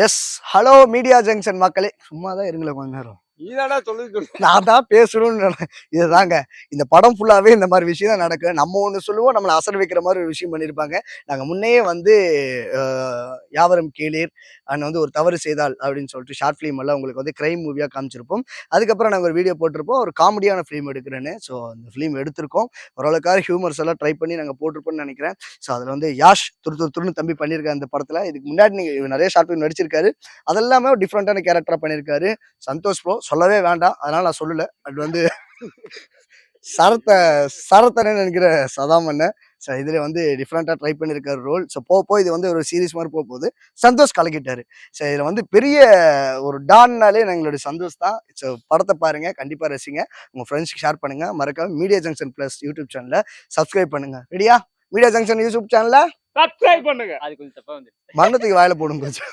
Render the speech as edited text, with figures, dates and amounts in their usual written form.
Yes hello media junction மக்களே, சும்மா தான் இருங்களேன் கொஞ்ச நேரம். நான் தான் பேசணும்னு இதுதாங்க. இந்த படம் ஃபுல்லாவே இந்த மாதிரி விஷயம் தான் நடக்கும். நம்ம ஒண்ணு சொல்லுவோம், நம்மளை அசர் வைக்கிற மாதிரி ஒரு விஷயம் பண்ணியிருப்பாங்க. நாங்க முன்னையே வந்து யாவரும் கேளீர் அண்ட் வந்து ஒரு தவறு செய்தால் அப்படின்னு சொல்லிட்டு ஷார்ட் ஃபிலிம் எல்லாம் உங்களுக்கு வந்து கிரைம் மூவியா காமிச்சிருப்போம். அதுக்கப்புறம் நாங்கள் ஒரு வீடியோ போட்டிருப்போம், ஒரு காமெடியான ஃபிலிம் எடுக்கிறேன்னு. ஸோ அந்த ஃபிலிம் எடுத்திருக்கோம். ஓரளவுக்காக ஹியூமர்ஸ் எல்லாம் ட்ரை பண்ணி நாங்கள் போட்டிருப்போம்னு நினைக்கிறேன். ஸோ அதில் வந்து யாஷ் துருன்னு தம்பி பண்ணியிருக்காரு அந்த படத்தில். இதுக்கு முன்னாடி நீங்கள் நிறைய ஷார்ட் ஃபிலிம் நடிச்சிருக்காரு. அதெல்லாமே டிஃப்ரெண்டான கேரக்டரா பண்ணியிருக்காரு. சந்தோஷ் ப்ரோ சொல்லவே வேண்டாம், அதனால நான் சொல்லல. அது வந்து சரத்தனை நினைக்கிற சதாமண்ண. ஸோ இதுல வந்து டிஃப்ரெண்டா ட்ரை பண்ணியிருக்காரு ரோல். ஸோ போக இது வந்து ஒரு சீரிஸ் மாதிரி போகுது. சந்தோஷ் கலக்கிட்டாரு. ஸோ இதுல வந்து பெரிய ஒரு டான்னாலே எங்களுடைய சந்தோஷ் தான். ஸோ படத்தை பாருங்க, கண்டிப்பா ரசிங்க, உங்க ஃப்ரெண்ட்ஸ்க்கு ஷேர் பண்ணுங்க, மறக்காம மீடியா ஜங்ஷன் பிளஸ் யூடியூப் சேனலை சப்ஸ்கிரைப் பண்ணுங்க. ரெடியா? மீடியா ஜங்ஷன் யூடியூப் சேனலை சப்ஸ்கிரைப் பண்ணுங்க. அது கொஞ்சம் தப்பா வந்து மரணத்துக்கு வாயில போடும் கொஞ்சம்.